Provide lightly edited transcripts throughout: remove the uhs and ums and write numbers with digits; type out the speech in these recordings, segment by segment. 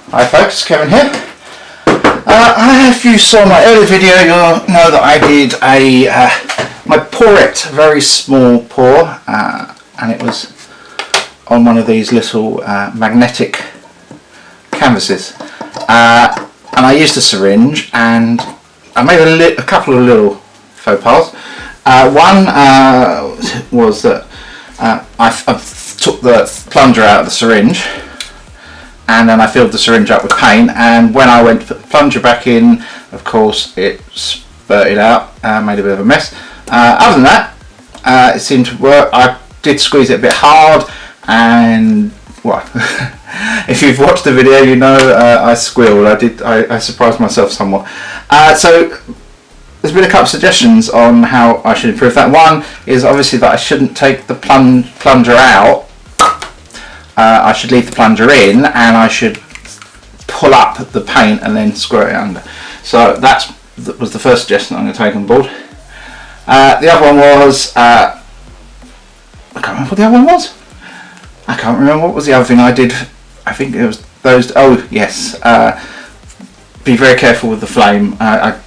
Hi folks, Kevin here. If you saw my earlier video, you'll know that I did my pourette, a very small pour, and it was on one of these little magnetic canvases. And I used a syringe, and I made a couple of little faux pas. One was that I took the plunger out of the syringe, and then I filled the syringe up with paint, and when I went to put the plunger back in, of course it spurted out, made a bit of a mess. Other than that, it seemed to work. I did squeeze it a bit hard, and well, if you've watched the video, you know I squealed. I surprised myself somewhat. So there's been a couple of suggestions on how I should improve that. One is obviously that I shouldn't take the plunger out. I should leave the plunger in, and I should pull up the paint and then squirt it under. So that was the first suggestion I'm going to take on board. The other one was, I can't remember what the other one was. I can't remember what was the other thing I did. I think it was those, oh yes, be very careful with the flame. I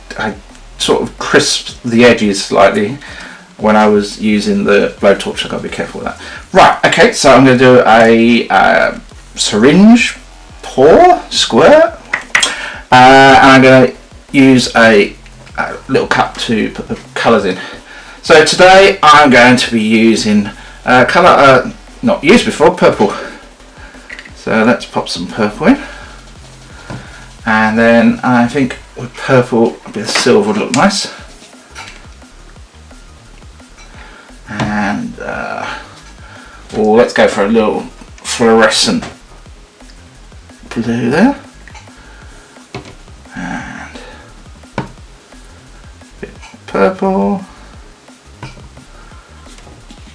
sort of crisped the edges slightly when I was using the blowtorch. I've got to be careful with that. Right, okay, so I'm going to do a syringe pour, squirt, and I'm going to use a little cup to put the colours in. So today I'm going to be using a colour not used before, purple. So let's pop some purple in, and then I think with purple a bit of silver would look nice. And let's go for a little fluorescent blue there, and a bit more purple, a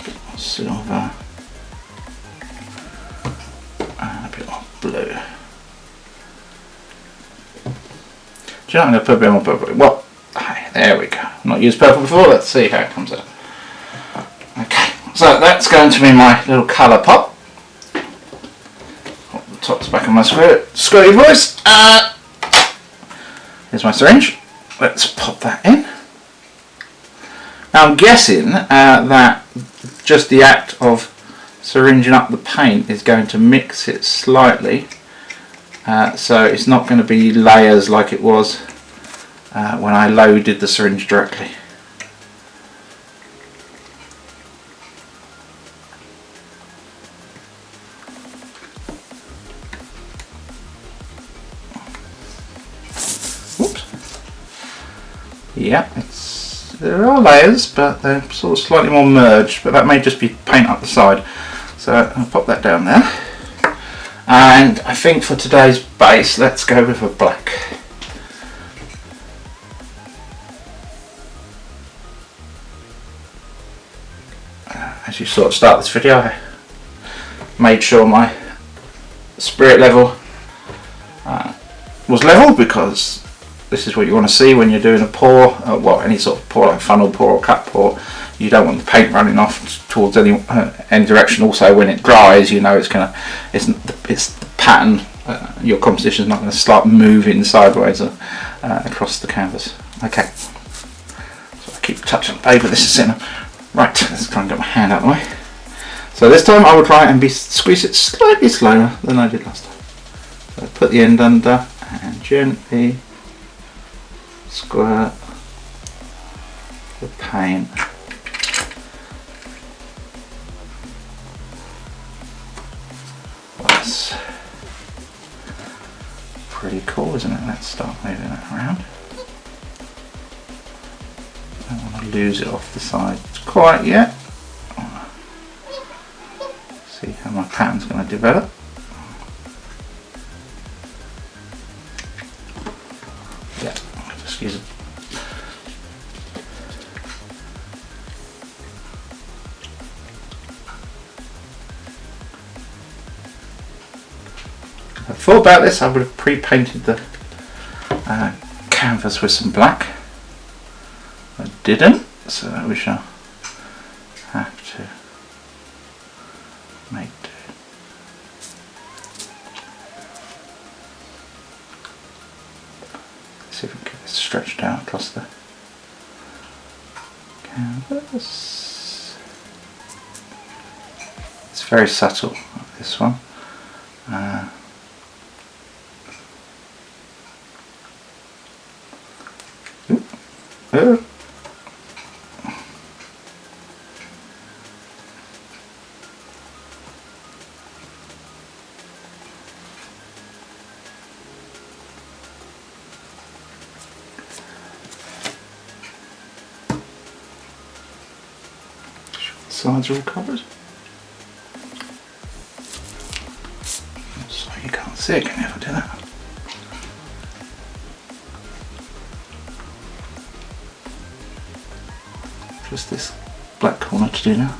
bit more silver, and a bit more blue. Do you know, I'm going to put a bit more purple. Well, there we go. I've not used purple before. Let's see how it comes out. Okay, so that's going to be my little colour pop. Put the tops back on my squirty voice. Here's my syringe. Let's pop that in. Now I'm guessing that just the act of syringing up the paint is going to mix it slightly, so it's not going to be layers like it was when I loaded the syringe directly. Yeah, there are layers, but they're sort of slightly more merged, but that may just be paint up the side. So I'll pop that down there. And I think for today's base, let's go with a black. As you sort of start this video, I made sure my spirit level was level, because this is what you want to see when you're doing a pour, well, any sort of pour, like funnel pour or cup pour. You don't want the paint running off towards any direction. Also, when it dries, you know it's the pattern. Your composition is not going to start moving sideways across the canvas. Okay, so I keep touching the paper. This is sitting. Right, let's try and get my hand out of the way. So this time I will try and squeeze it slightly slower than I did last time. So put the end under and gently squirt the paint. That's pretty cool, isn't it? Let's start moving it around. I don't want to lose it off the sides quite yet. See how my pattern's going to develop. Yeah, I'll just use it. I thought about this, I would have pre-painted the canvas with some black. I didn't, so we shall have to make do. stretched out across the canvas. It's very subtle, this one. Sides are all covered. So you can't see it, can you, if I do that? Just this black corner to do now.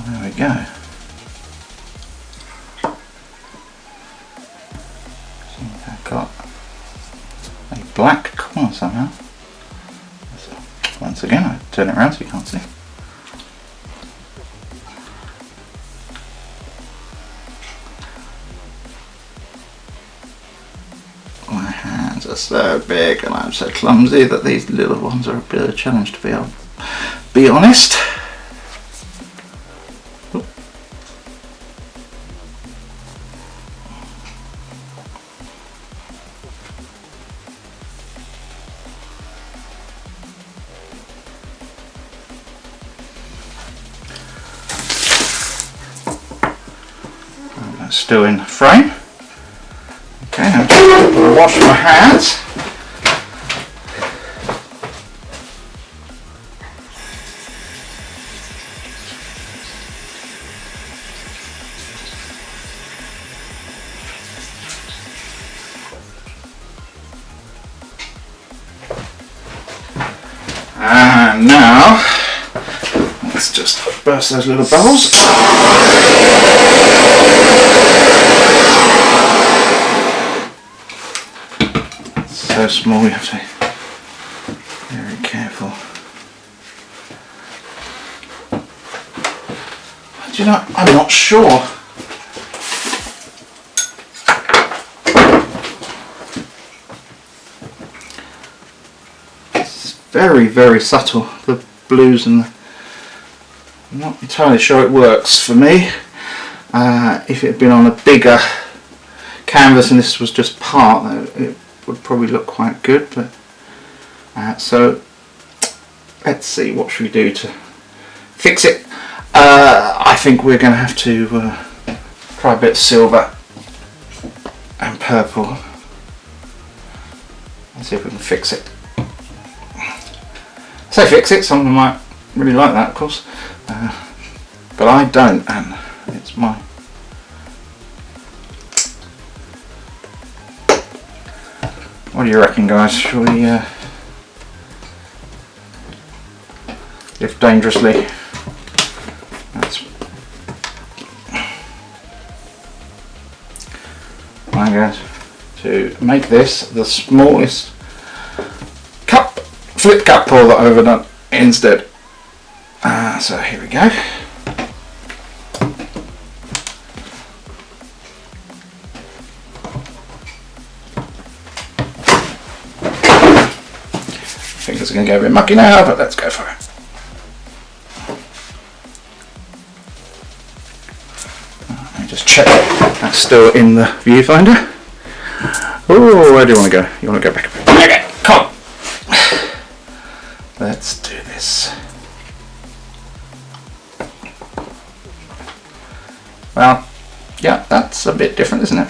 There we go. I've got a black corner somehow. So once again, I turn it around so you can't see. My hands are so big and I'm so clumsy that these little ones are a bit of a challenge, to be honest. Still in frame. Okay, now I'll wash my hands. And now let's just burst those little bubbles. So small, you have to be very careful. Do you know, I'm not sure. It's very, very subtle, the blues, and I'm not entirely sure it works for me. If it had been on a bigger canvas and this was just part, it would probably look quite good, but so let's see, what should we do to fix it? I think we're going to have to try a bit of silver and purple and see if we can fix it. Say fix it, someone might really like that, of course, but I don't, and it's my What do you reckon, guys? Shall we lift dangerously? I'm going to make this the smallest cup, flip cup pour that I've ever done instead. So here we go. I think it's going to get a bit mucky now, but let's go for it. Let me just check that's still in the viewfinder. Oh, where do you want to go? You want to go back a bit? Okay, come on. Let's do this. Well, yeah, that's a bit different, isn't it?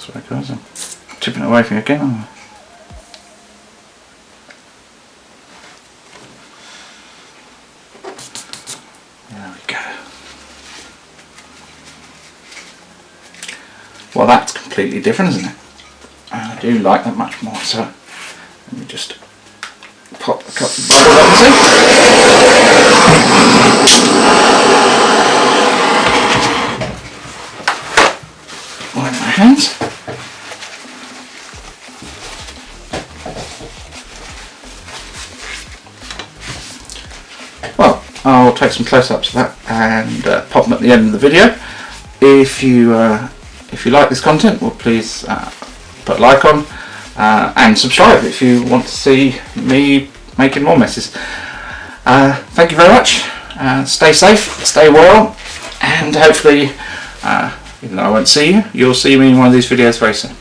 Sorry guys, I'm tipping it away from you again, aren't I? There we go. Well, that's completely different, isn't it? And I do like that much more, so let me just pop a couple of bubble in. Wipe my hands. Well, I'll take some close-ups of that and pop them at the end of the video. If you like this content, well, please put a like on and subscribe if you want to see me making more messes. Thank you very much. Stay safe, stay well, and hopefully, even though I won't see you, you'll see me in one of these videos very soon.